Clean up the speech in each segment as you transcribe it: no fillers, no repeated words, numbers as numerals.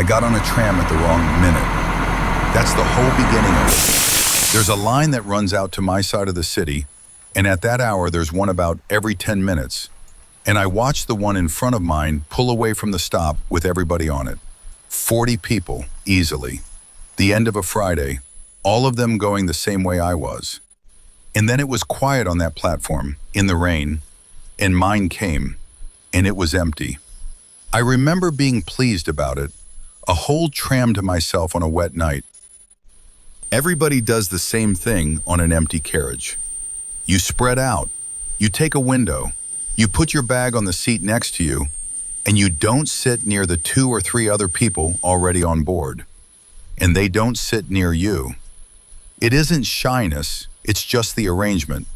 I got on a tram at the wrong minute. That's the whole beginning of it. There's a line that runs out to my side of the city, and at that hour there's one about every 10 minutes. And I watched the one in front of mine pull away from the stop with everybody on it. 40 people, easily. The end of a Friday, all of them going the same way I was. And then it was quiet on that platform, in the rain, and mine came, and it was empty. I remember being pleased about it, a whole tram to myself on a wet night. Everybody does the same thing on an empty carriage. You spread out, you take a window, you put your bag on the seat next to you, and you don't sit near the 2 or 3 other people already on board. And they don't sit near you. It isn't shyness, it's just the arrangement.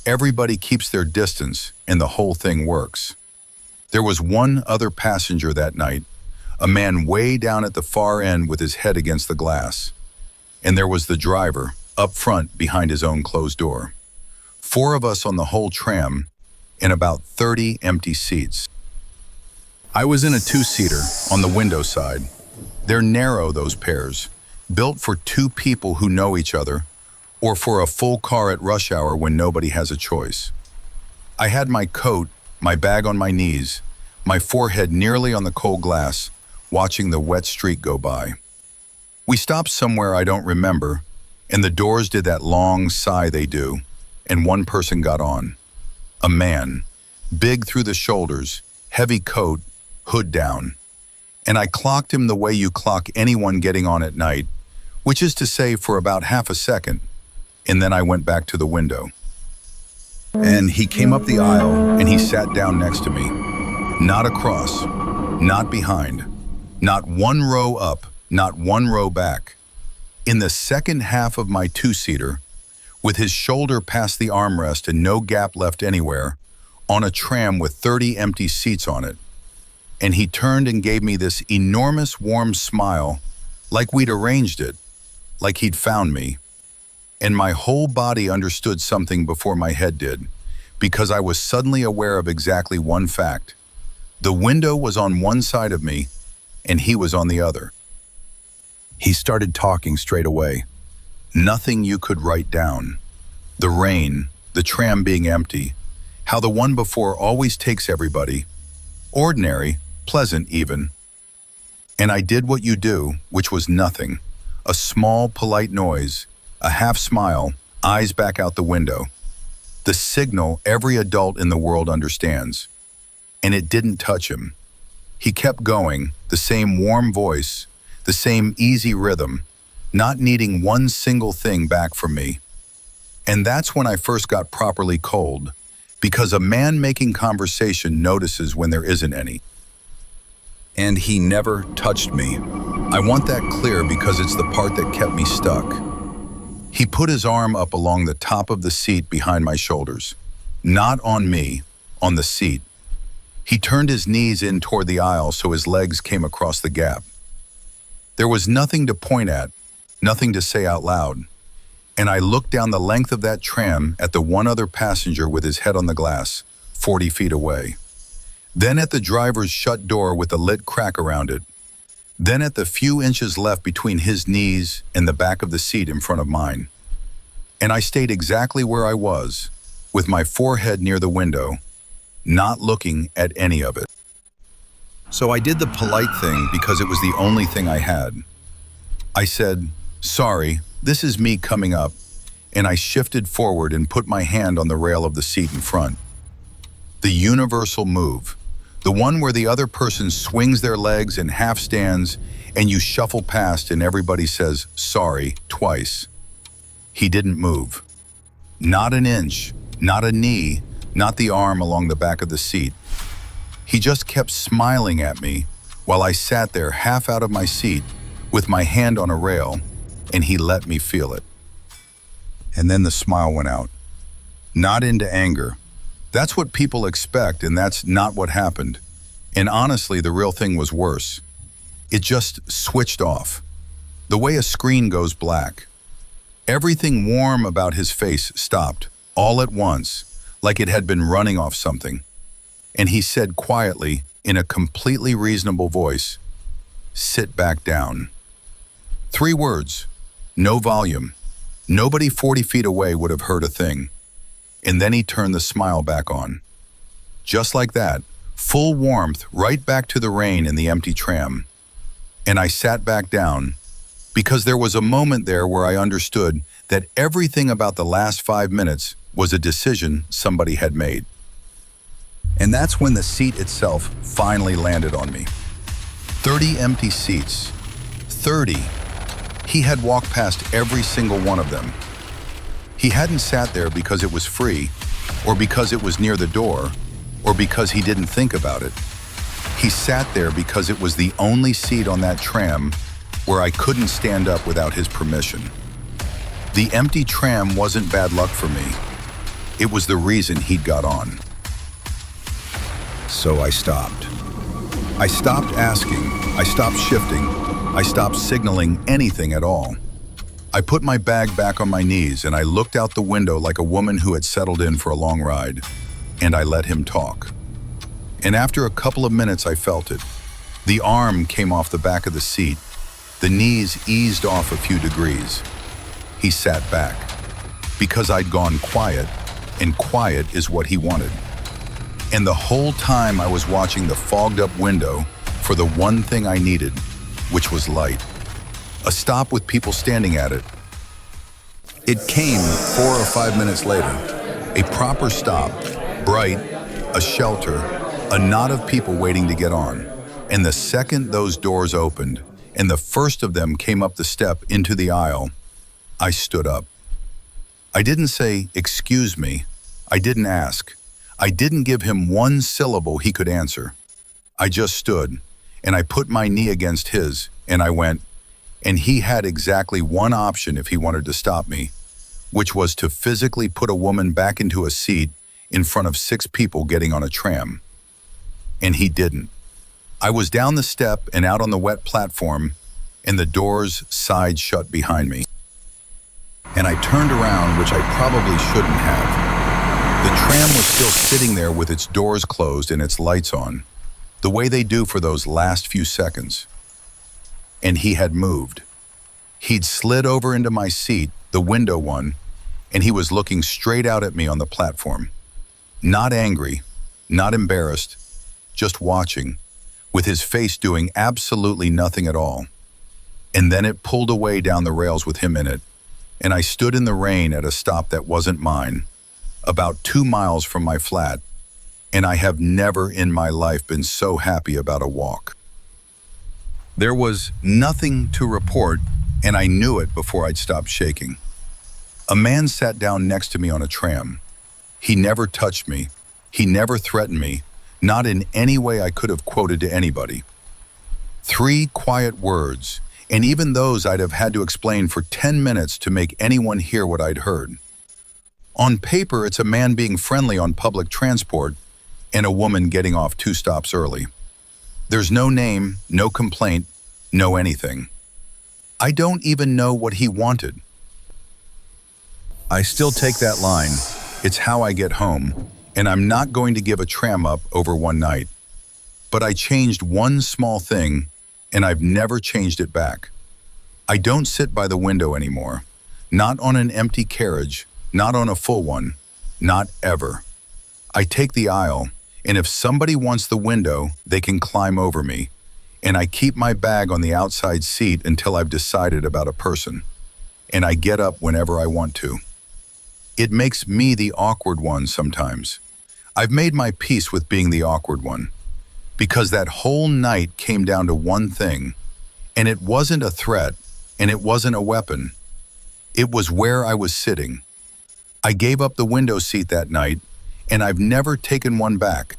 Everybody keeps their distance, and the whole thing works. There was one other passenger that night, a man way down at the far end with his head against the glass. And there was the driver, up front behind his own closed door. 4 of us on the whole tram, and about 30 empty seats. I was in a 2-seater on the window side. They're narrow, those pairs, built for 2 people who know each other, or for a full car at rush hour when nobody has a choice. I had my coat, my bag on my knees, my forehead nearly on the cold glass, watching the wet street go by. We stopped somewhere I don't remember, and the doors did that long sigh they do, and one person got on. A man, big through the shoulders, heavy coat, hood down. And I clocked him the way you clock anyone getting on at night, which is to say for about half a second, and then I went back to the window. And he came up the aisle and he sat down next to me. Not across, not behind, not 1 row up, not 1 row back. In the second half of my 2-seater, with his shoulder past the armrest and no gap left anywhere, on a tram with 30 empty seats on it. And he turned and gave me this enormous warm smile, like we'd arranged it, like he'd found me. And my whole body understood something before my head did, because I was suddenly aware of exactly one fact. The window was on one side of me, and he was on the other. He started talking straight away. Nothing you could write down. The rain, the tram being empty, how the one before always takes everybody. Ordinary, pleasant even. And I did what you do, which was nothing. A small, polite noise, a half smile, eyes back out the window. The signal every adult in the world understands. And it didn't touch him. He kept going, the same warm voice, the same easy rhythm, not needing one single thing back from me. And that's when I first got properly cold, because a man making conversation notices when there isn't any. And he never touched me. I want that clear because it's the part that kept me stuck. He put his arm up along the top of the seat behind my shoulders. Not on me, on the seat. He turned his knees in toward the aisle so his legs came across the gap. There was nothing to point at, nothing to say out loud, and I looked down the length of that tram at the one other passenger with his head on the glass, 40 feet away. Then at the driver's shut door with the lit crack around it. Then at the few inches left between his knees and the back of the seat in front of mine. And I stayed exactly where I was, with my forehead near the window, not looking at any of it. So I did the polite thing because it was the only thing I had. I said, "Sorry, this is me coming up," and I shifted forward and put my hand on the rail of the seat in front. The universal move, the one where the other person swings their legs and half stands and you shuffle past and everybody says, "Sorry," twice. He didn't move. Not an inch, not a knee, not the arm along the back of the seat. He just kept smiling at me while I sat there half out of my seat with my hand on a rail, and he let me feel it. And then the smile went out. Not into anger. That's what people expect, and that's not what happened. And honestly, the real thing was worse. It just switched off. The way a screen goes black. Everything warm about his face stopped, all at once, like it had been running off something. And he said quietly, in a completely reasonable voice, sit back down. 3 words, no volume. Nobody 40 feet away would have heard a thing. And then he turned the smile back on. Just like that, full warmth right back to the rain in the empty tram. And I sat back down because there was a moment there where I understood that everything about the last 5 minutes was a decision somebody had made. And that's when the seat itself finally landed on me. 30 empty seats. 30. He had walked past every single one of them. He hadn't sat there because it was free, or because it was near the door, or because he didn't think about it. He sat there because it was the only seat on that tram where I couldn't stand up without his permission. The empty tram wasn't bad luck for me. It was the reason he'd got on. So I stopped. I stopped asking. I stopped shifting. I stopped signaling anything at all. I put my bag back on my knees and I looked out the window like a woman who had settled in for a long ride, and I let him talk. And after a couple of minutes, I felt it. The arm came off the back of the seat. The knees eased off a few degrees. He sat back because I'd gone quiet, and quiet is what he wanted. And the whole time I was watching the fogged up window for the one thing I needed, which was light. A stop with people standing at it. It came 4 or 5 minutes later. A proper stop, bright, a shelter, a knot of people waiting to get on. And the second those doors opened, and the first of them came up the step into the aisle, I stood up. I didn't say, "Excuse me." I didn't ask. I didn't give him one syllable he could answer. I just stood, and I put my knee against his, and I went, and he had exactly one option if he wanted to stop me, which was to physically put a woman back into a seat in front of 6 people getting on a tram. And he didn't. I was down the step and out on the wet platform, and the doors side shut behind me. And I turned around, which I probably shouldn't have. The tram was still sitting there with its doors closed and its lights on, the way they do for those last few seconds. And he had moved. He'd slid over into my seat, the window one, and he was looking straight out at me on the platform. Not angry, not embarrassed, just watching, with his face doing absolutely nothing at all. And then it pulled away down the rails with him in it, and I stood in the rain at a stop that wasn't mine, about 2 miles from my flat, and I have never in my life been so happy about a walk. There was nothing to report, and I knew it before I'd stopped shaking. A man sat down next to me on a tram. He never touched me. He never threatened me, not in any way I could have quoted to anybody. 3 quiet words, and even those I'd have had to explain for 10 minutes to make anyone hear what I'd heard. On paper, it's a man being friendly on public transport and a woman getting off 2 stops early. There's no name, no complaint, no anything. I don't even know what he wanted. I still take that line. It's how I get home, and I'm not going to give a tram up over one night. But I changed one small thing, and I've never changed it back. I don't sit by the window anymore. Not on an empty carriage, not on a full one, not ever. I take the aisle, and if somebody wants the window, they can climb over me, and I keep my bag on the outside seat until I've decided about a person, and I get up whenever I want to. It makes me the awkward one sometimes. I've made my peace with being the awkward one, because that whole night came down to one thing, and it wasn't a threat, and it wasn't a weapon. It was where I was sitting. I gave up the window seat that night, and I've never taken one back.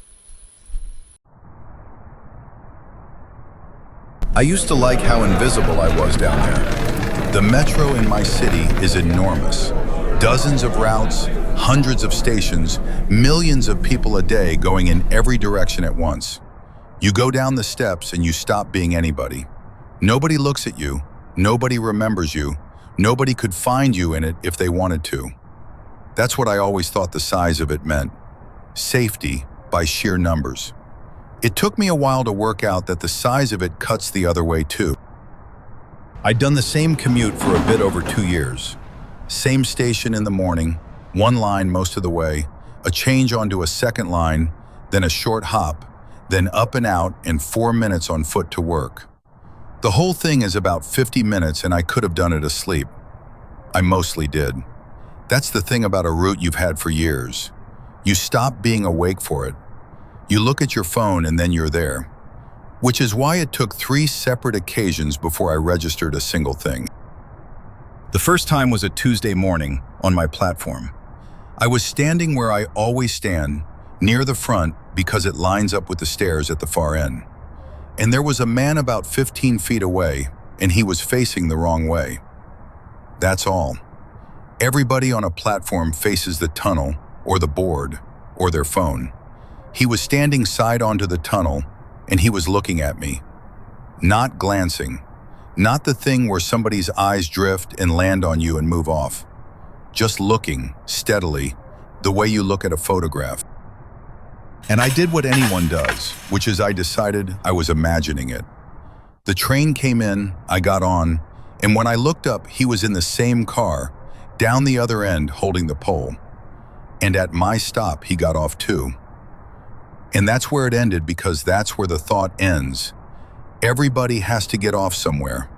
I used to like how invisible I was down there. The metro in my city is enormous. Dozens of routes, hundreds of stations, millions of people a day going in every direction at once. You go down the steps and you stop being anybody. Nobody looks at you, nobody remembers you, nobody could find you in it if they wanted to. That's what I always thought the size of it meant. Safety by sheer numbers. It took me a while to work out that the size of it cuts the other way too. I'd done the same commute for a bit over 2 years. Same station in the morning, one line most of the way, a change onto a second line, then a short hop, then up and out and 4 minutes on foot to work. The whole thing is about 50 minutes and I could have done it asleep. I mostly did. That's the thing about a route you've had for years. You stop being awake for it. You look at your phone and then you're there. Which is why it took 3 separate occasions before I registered a single thing. The first time was a Tuesday morning on my platform. I was standing where I always stand, near the front because it lines up with the stairs at the far end. And there was a man about 15 feet away, and he was facing the wrong way. That's all. Everybody on a platform faces the tunnel, or the board, or their phone. He was standing side onto the tunnel, and he was looking at me. Not glancing. Not the thing where somebody's eyes drift and land on you and move off. Just looking, steadily, the way you look at a photograph. And I did what anyone does, which is I decided I was imagining it. The train came in, I got on, and when I looked up, he was in the same car, down the other end holding the pole. And at my stop, he got off too. And that's where it ended because that's where the thought ends. Everybody has to get off somewhere.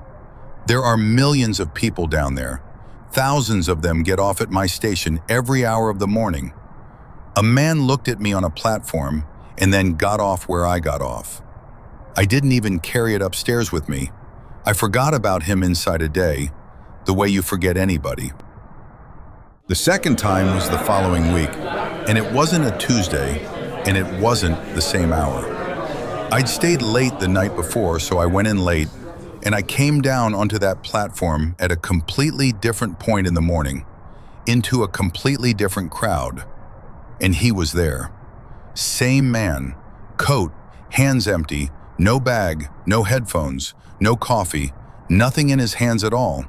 There are millions of people down there. Thousands of them get off at my station every hour of the morning. A man looked at me on a platform and then got off where I got off. I didn't even carry it upstairs with me. I forgot about him inside a day, the way you forget anybody. The second time was the following week, and it wasn't a Tuesday, and it wasn't the same hour. I'd stayed late the night before, so I went in late, and I came down onto that platform at a completely different point in the morning, into a completely different crowd. And he was there. Same man, coat, hands empty, no bag, no headphones, no coffee, nothing in his hands at all,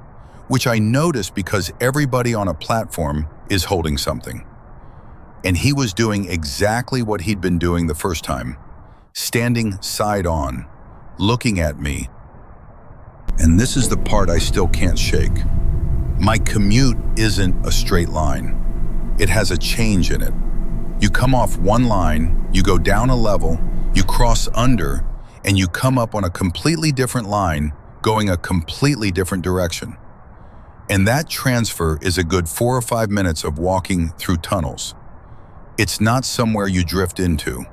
which I noticed because everybody on a platform is holding something. And he was doing exactly what he'd been doing the first time, standing side on, looking at me. And this is the part I still can't shake. My commute isn't a straight line. It has a change in it. You come off one line, you go down a level, you cross under, and you come up on a completely different line, going a completely different direction. And that transfer is a good 4 or 5 minutes of walking through tunnels. It's not somewhere you drift into.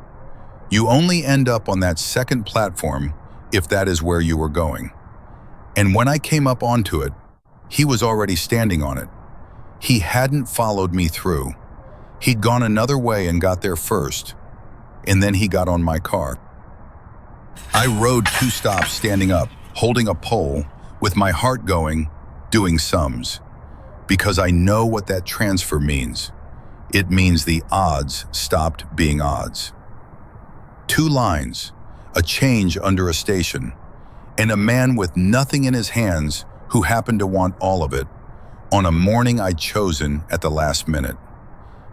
You only end up on that second platform if that is where you were going. And when I came up onto it, he was already standing on it. He hadn't followed me through. He'd gone another way and got there first, and then he got on my car. I rode 2 stops standing up, holding a pole, with my heart going, doing sums, because I know what that transfer means. It means the odds stopped being odds. 2 lines, a change under a station, and a man with nothing in his hands who happened to want all of it on a morning I'd chosen at the last minute.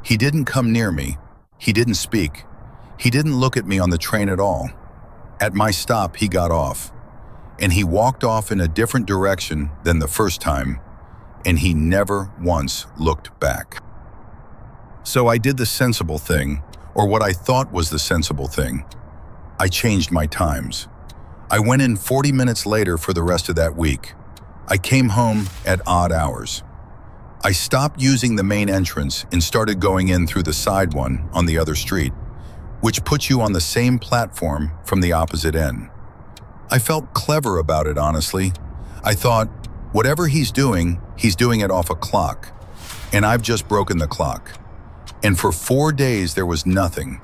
He didn't come near me. He didn't speak. He didn't look at me on the train at all. At my stop, he got off. And he walked off in a different direction than the first time, and he never once looked back. So I did the sensible thing, or what I thought was the sensible thing. I changed my times. I went in 40 minutes later for the rest of that week. I came home at odd hours. I stopped using the main entrance and started going in through the side one on the other street, which puts you on the same platform from the opposite end. I felt clever about it, honestly. I thought, whatever he's doing it off a clock, and I've just broken the clock. And for 4 days there was nothing,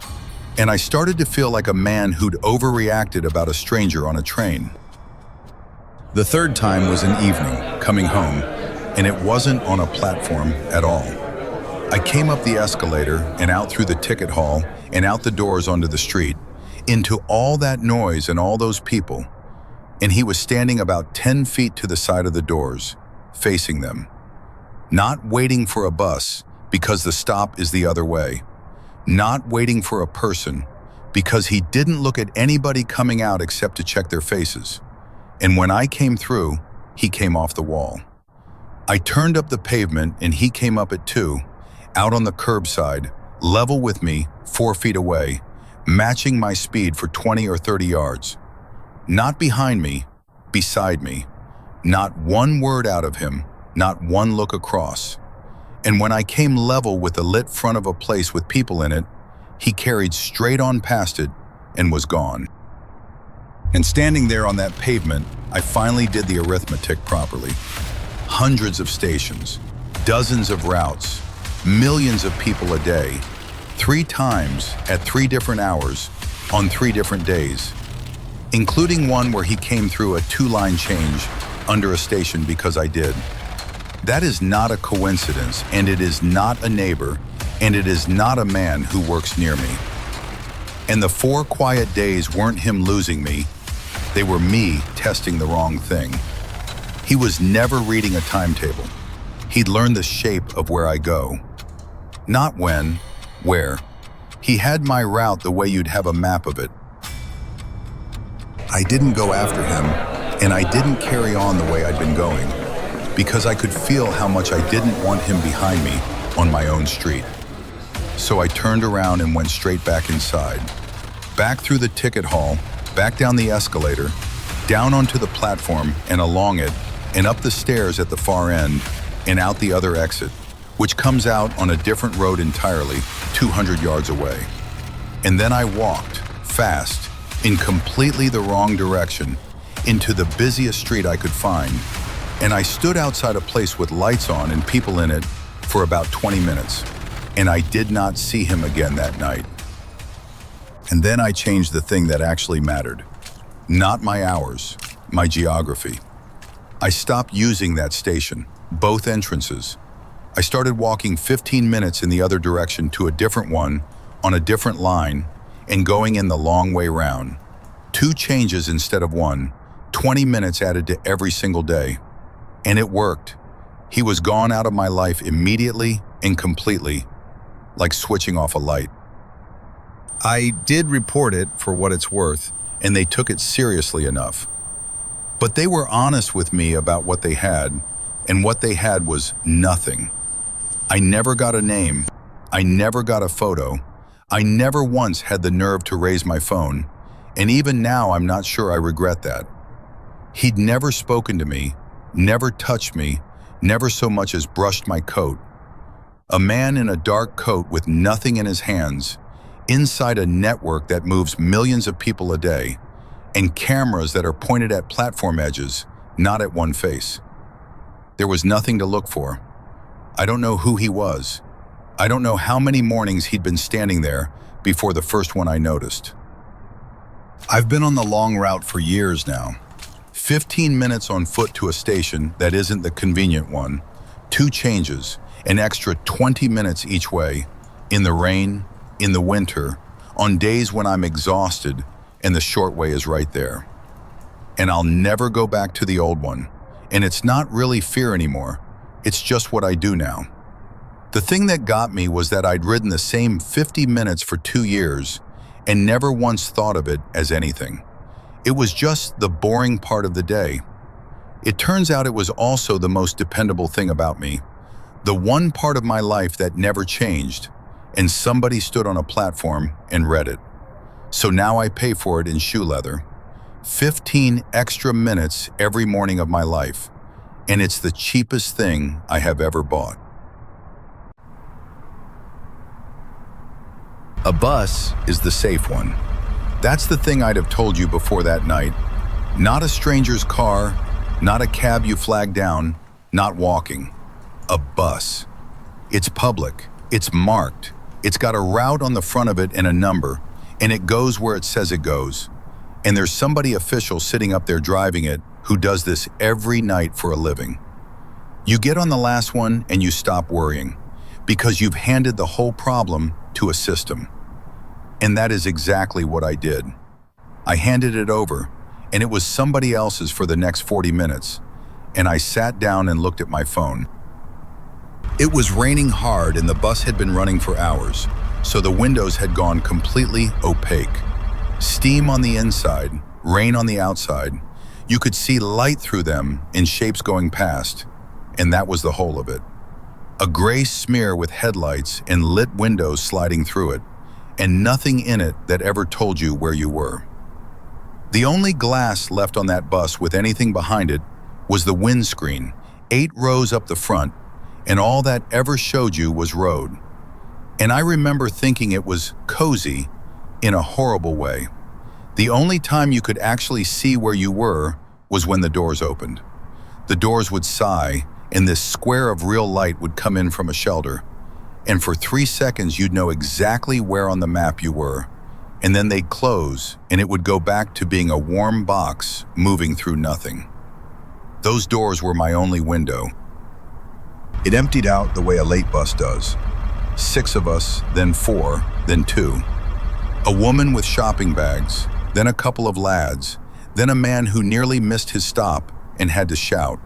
and I started to feel like a man who'd overreacted about a stranger on a train. The third time was an evening, coming home, and it wasn't on a platform at all. I came up the escalator and out through the ticket hall and out the doors onto the street, into all that noise and all those people, and he was standing about 10 feet to the side of the doors, facing them. Not waiting for a bus, because the stop is the other way. Not waiting for a person, because he didn't look at anybody coming out except to check their faces. And when I came through, he came off the wall. I turned up the pavement and he came up it too, out on the curbside, level with me, 4 feet away, matching my speed for 20 or 30 yards. Not behind me, beside me. Not one word out of him, not one look across. And when I came level with the lit front of a place with people in it, he carried straight on past it and was gone. And standing there on that pavement, I finally did the arithmetic properly. Hundreds of stations, dozens of routes, millions of people a day, 3 times at 3 different hours on 3 different days, including one where he came through a 2-line change under a station because I did. That is not a coincidence, and it is not a neighbor, and it is not a man who works near me. And the 4 quiet days weren't him losing me, they were me testing the wrong thing. He was never reading a timetable. He'd learned the shape of where I go. Not when, where. He had my route the way you'd have a map of it. I didn't go after him, and I didn't carry on the way I'd been going, because I could feel how much I didn't want him behind me on my own street. So I turned around and went straight back inside, back through the ticket hall, back down the escalator, down onto the platform and along it, and up the stairs at the far end, and out the other exit, which comes out on a different road entirely, 200 yards away. And then I walked, fast, in completely the wrong direction, into the busiest street I could find, and I stood outside a place with lights on and people in it for about 20 minutes, and I did not see him again that night. And then I changed the thing that actually mattered. Not my hours, my geography. I stopped using that station, both entrances. I started walking 15 minutes in the other direction to a different one, on a different line, and going in the long way round. 2 changes instead of 1, 20 minutes added to every single day. And it worked. He was gone out of my life immediately and completely, like switching off a light. I did report it for what it's worth, and they took it seriously enough. But they were honest with me about what they had, and what they had was nothing. I never got a name. I never got a photo. I never once had the nerve to raise my phone, and even now I'm not sure I regret that. He'd never spoken to me, never touched me, never so much as brushed my coat. A man in a dark coat with nothing in his hands, inside a network that moves millions of people a day, and cameras that are pointed at platform edges, not at one face. There was nothing to look for. I don't know who he was. I don't know how many mornings he'd been standing there before the first one I noticed. I've been on the long route for years now. 15 minutes on foot to a station that isn't the convenient one, 2 changes, an extra 20 minutes each way, in the rain, in the winter, on days when I'm exhausted and the short way is right there. And I'll never go back to the old one. And it's not really fear anymore. It's just what I do now. The thing that got me was that I'd ridden the same 50 minutes for 2 years and never once thought of it as anything. It was just the boring part of the day. It turns out it was also the most dependable thing about me, the one part of my life that never changed, and somebody stood on a platform and read it. So now I pay for it in shoe leather. 15 extra minutes every morning of my life, and it's the cheapest thing I have ever bought. A bus is the safe one. That's the thing I'd have told you before that night. Not a stranger's car, not a cab you flag down, not walking. A bus. It's public, it's marked, it's got a route on the front of it and a number, and it goes where it says it goes. And there's somebody official sitting up there driving it who does this every night for a living. You get on the last one and you stop worrying, because you've handed the whole problem to a system. And that is exactly what I did. I handed it over, and it was somebody else's for the next 40 minutes, and I sat down and looked at my phone. It was raining hard and the bus had been running for hours. so the windows had gone completely opaque. Steam on the inside, rain on the outside. You could see light through them in shapes going past, and that was the whole of it. A gray smear with headlights and lit windows sliding through it, and nothing in it that ever told you where you were. The only glass left on that bus with anything behind it was the windscreen, 8 rows up the front, and all that ever showed you was road. And I remember thinking it was cozy in a horrible way. The only time you could actually see where you were was when the doors opened. The doors would sigh, and this square of real light would come in from a shelter. And for 3 seconds, you'd know exactly where on the map you were. And then they'd close, and it would go back to being a warm box moving through nothing. Those doors were my only window. It emptied out the way a late bus does. 6 of us, then 4, then 2. A woman with shopping bags, then a couple of lads, then a man who nearly missed his stop and had to shout.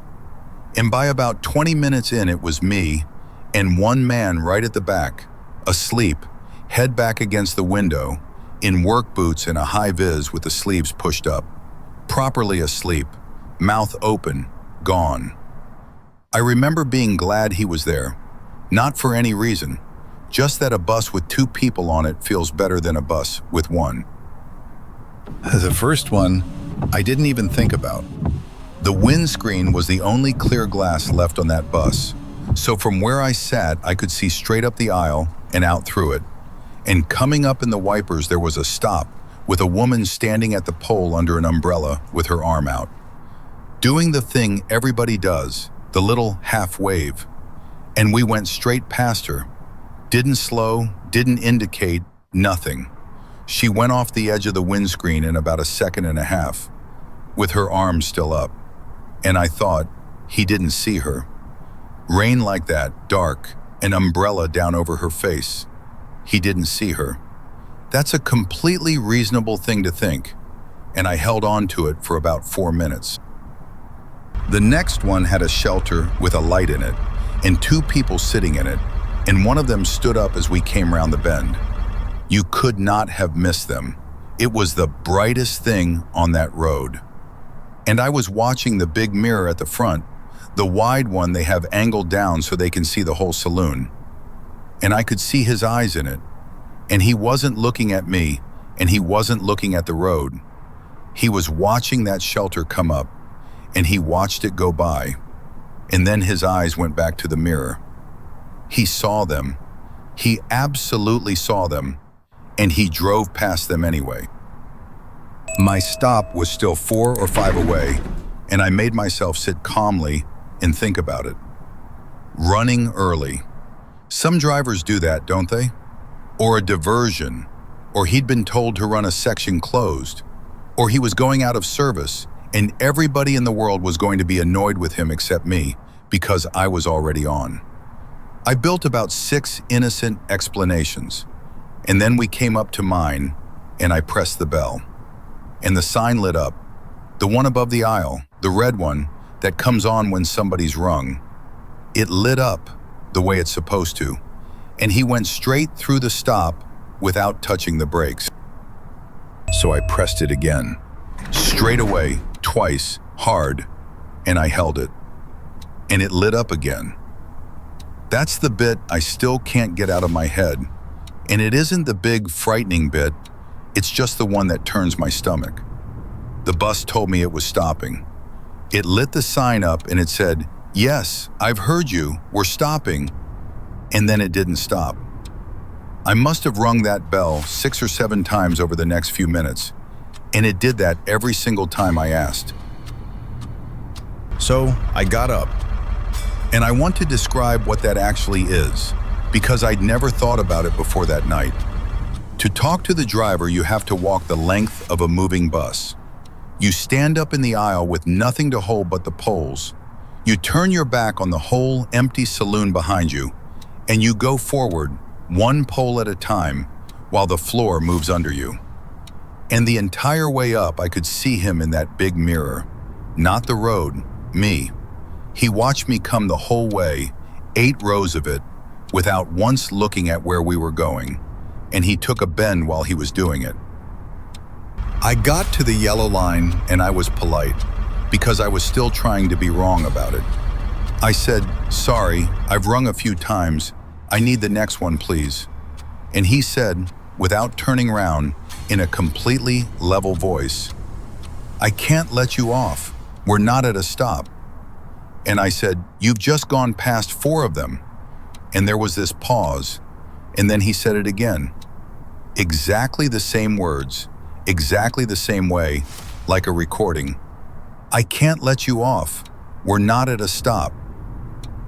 And by about 20 minutes in, it was me and one man right at the back, asleep, head back against the window, in work boots and a high vis with the sleeves pushed up. Properly asleep, mouth open, gone. I remember being glad he was there, not for any reason, just that a bus with 2 people on it feels better than a bus with 1. The first one, I didn't even think about. The windscreen was the only clear glass left on that bus, so from where I sat, I could see straight up the aisle and out through it. And coming up in the wipers, there was a stop with a woman standing at the pole under an umbrella with her arm out. Doing the thing everybody does, the little half wave. And we went straight past her. Didn't slow, didn't indicate, nothing. She went off the edge of the windscreen in about 1.5 seconds, with her arms still up. And I thought, he didn't see her. Rain like that, dark, an umbrella down over her face. He didn't see her. That's a completely reasonable thing to think, and I held on to it for about 4 minutes. The next one had a shelter with a light in it, and 2 people sitting in it, and one of them stood up as we came round the bend. You could not have missed them. It was the brightest thing on that road. And I was watching the big mirror at the front, the wide one they have angled down so they can see the whole saloon. And I could see his eyes in it. And he wasn't looking at me, and he wasn't looking at the road. He was watching that shelter come up, and he watched it go by. And then his eyes went back to the mirror. He saw them. He absolutely saw them, and he drove past them anyway. My stop was still 4 or 5 away, and I made myself sit calmly and think about it. Running early. Some drivers do that, don't they? Or a diversion, or he'd been told to run a section closed, or he was going out of service, and everybody in the world was going to be annoyed with him except me, because I was already on. I built about 6 innocent explanations, and then we came up to mine, and I pressed the bell. And the sign lit up, the one above the aisle, the red one that comes on when somebody's rung. It lit up the way it's supposed to, and he went straight through the stop without touching the brakes. So I pressed it again, straight away, twice, hard, and I held it. And it lit up again. That's the bit I still can't get out of my head, and it isn't the big, frightening bit, it's just the one that turns my stomach. The bus told me it was stopping. It lit the sign up and it said, "Yes, I've heard you, we're stopping." And then it didn't stop. I must have rung that bell 6 or 7 times over the next few minutes, and it did that every single time I asked. So I got up, and I want to describe what that actually is, because I'd never thought about it before that night. To talk to the driver, you have to walk the length of a moving bus. You stand up in the aisle with nothing to hold but the poles. You turn your back on the whole empty saloon behind you, and you go forward, 1 pole at a time, while the floor moves under you. And the entire way up, I could see him in that big mirror. Not the road, me. He watched me come the whole way, 8 rows of it, without once looking at where we were going. and he took a bend while he was doing it. I got to the yellow line and I was polite, because I was still trying to be wrong about it. I said, "Sorry, I've rung a few times. I need the next one, please." And he said, without turning around, in a completely level voice, "I can't let you off. We're not at a stop." And I said, "You've just gone past 4 of them." And there was this pause, and then he said it again. Exactly the same words, exactly the same way, like a recording. "I can't let you off. We're not at a stop."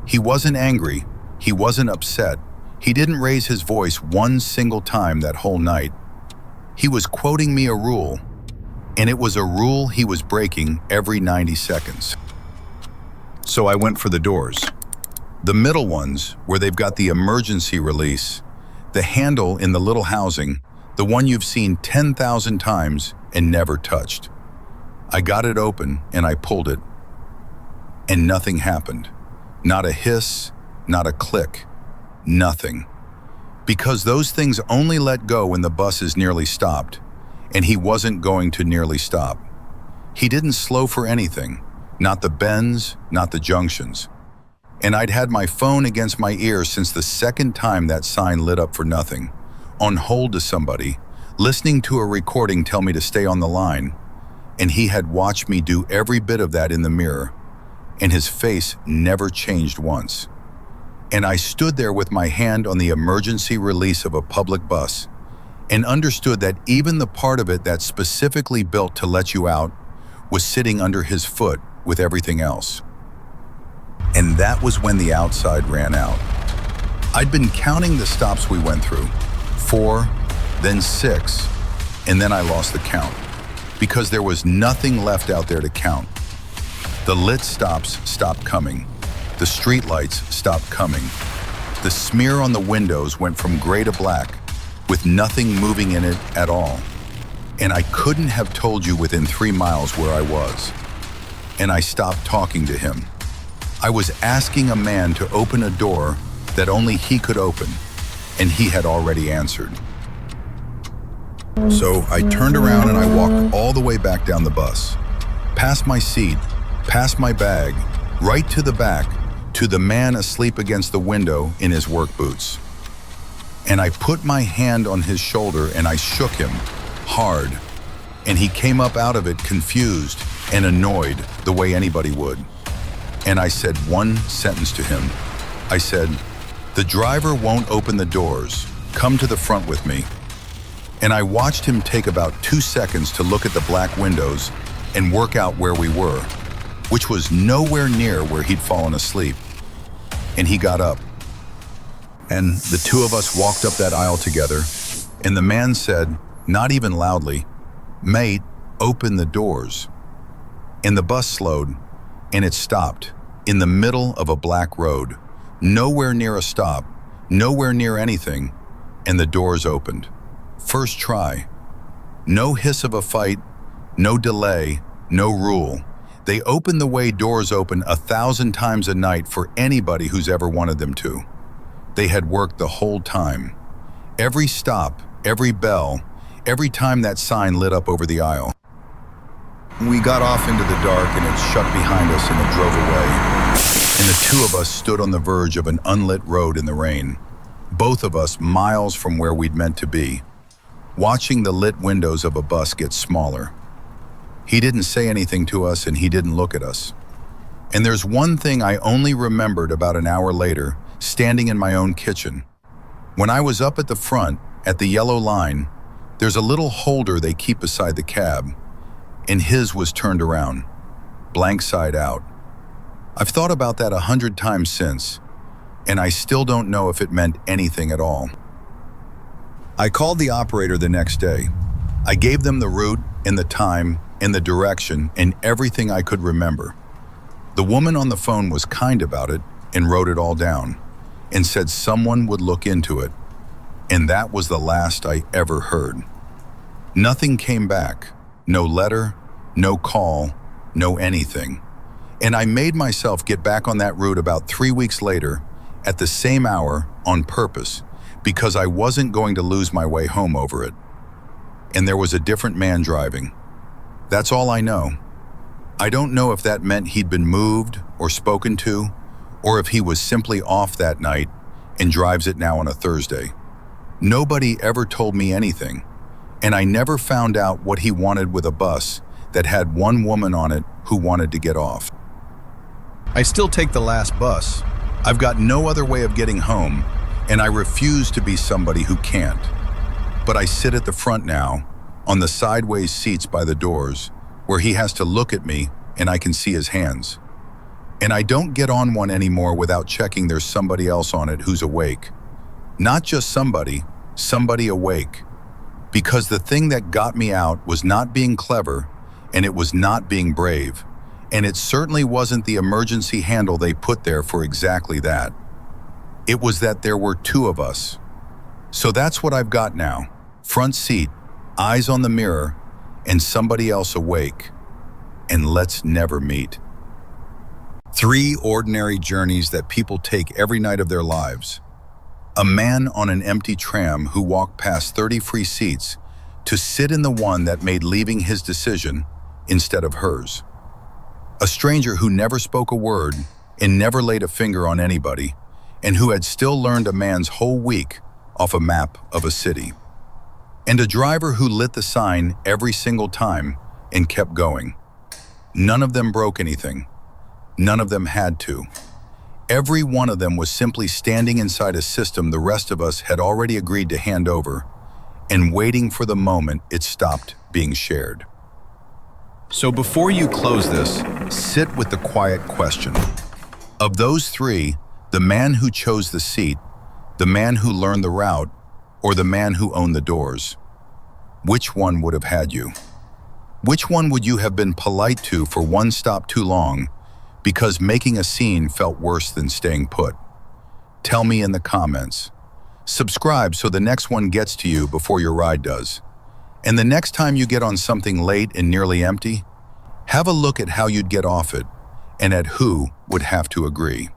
He wasn't angry. He wasn't upset. He didn't raise his voice one single time that whole night. He was quoting me a rule, and it was a rule he was breaking every 90 seconds. So I went for the doors. The middle ones, where they've got the emergency release, the handle in the little housing, the one you've seen 10,000 times and never touched. I got it open and I pulled it, and nothing happened. Not a hiss, not a click, nothing. Because those things only let go when the bus is nearly stopped, and he wasn't going to nearly stop. He didn't slow for anything, not the bends, not the junctions. And I'd had my phone against my ear since the second time that sign lit up for nothing, on hold to somebody, listening to a recording tell me to stay on the line, and he had watched me do every bit of that in the mirror, and his face never changed once. And I stood there with my hand on the emergency release of a public bus and understood that even the part of it that's specifically built to let you out was sitting under his foot with everything else. And that was when the outside ran out. I'd been counting the stops we went through, 4, then 6, and then I lost the count, because there was nothing left out there to count. The lit stops stopped coming. The streetlights stopped coming. The smear on the windows went from gray to black, with nothing moving in it at all. And I couldn't have told you within 3 miles where I was. And I stopped talking to him. I was asking a man to open a door that only he could open, and he had already answered. So I turned around and I walked all the way back down the bus, past my seat, past my bag, right to the back, to the man asleep against the window in his work boots. And I put my hand on his shoulder and I shook him hard, and he came up out of it confused and annoyed the way anybody would. And I said one sentence to him. I said, "The driver won't open the doors. Come to the front with me." And I watched him take about 2 seconds to look at the black windows and work out where we were, which was nowhere near where he'd fallen asleep. And he got up. And the 2 of us walked up that aisle together, and the man said, not even loudly, "Mate, open the doors." And the bus slowed, and it stopped in the middle of a black road, nowhere near a stop, nowhere near anything, and the doors opened. First try. No hiss of a fight, no delay, no rule. They open the way doors open 1,000 times a night for anybody who's ever wanted them to. They had worked the whole time. Every stop, every bell, every time that sign lit up over the aisle. We got off into the dark and it shut behind us and it drove away. And the 2 of us stood on the verge of an unlit road in the rain, both of us miles from where we'd meant to be, watching the lit windows of a bus get smaller. He didn't say anything to us and he didn't look at us. And there's one thing I only remembered about an hour later, standing in my own kitchen. When I was up at the front, at the yellow line, there's a little holder they keep beside the cab, and his was turned around, blank side out. I've thought about that 100 times since, and I still don't know if it meant anything at all. I called the operator the next day. I gave them the route and the time and the direction and everything I could remember. The woman on the phone was kind about it and wrote it all down and said someone would look into it. And that was the last I ever heard. Nothing came back. No letter, no call, no anything. And I made myself get back on that route about 3 weeks later at the same hour on purpose, because I wasn't going to lose my way home over it. And there was a different man driving. That's all I know. I don't know if that meant he'd been moved or spoken to, or if he was simply off that night and drives it now on a Thursday. Nobody ever told me anything, and I never found out what he wanted with a bus that had one woman on it who wanted to get off. I still take the last bus. I've got no other way of getting home, and I refuse to be somebody who can't. But I sit at the front now, on the sideways seats by the doors, where he has to look at me and I can see his hands. And I don't get on one anymore without checking there's somebody else on it who's awake. Not just somebody awake. Because the thing that got me out was not being clever, and it was not being brave. And it certainly wasn't the emergency handle they put there for exactly that. It was that there were two of us. So that's what I've got now. Front seat, eyes on the mirror, and somebody else awake. And let's never meet. 3 ordinary journeys that people take every night of their lives. A man on an empty tram who walked past 30 free seats to sit in the one that made leaving his decision instead of hers. A stranger who never spoke a word and never laid a finger on anybody, and who had still learned a man's whole week off a map of a city. And a driver who lit the sign every single time and kept going. None of them broke anything. None of them had to. Every one of them was simply standing inside a system the rest of us had already agreed to hand over, and waiting for the moment it stopped being shared. So before you close this, sit with the quiet question. Of those 3, the man who chose the seat, the man who learned the route, or the man who owned the doors, which one would have had you? Which one would you have been polite to for one stop too long because making a scene felt worse than staying put? Tell me in the comments. Subscribe so the next one gets to you before your ride does. And the next time you get on something late and nearly empty, have a look at how you'd get off it and at who would have to agree.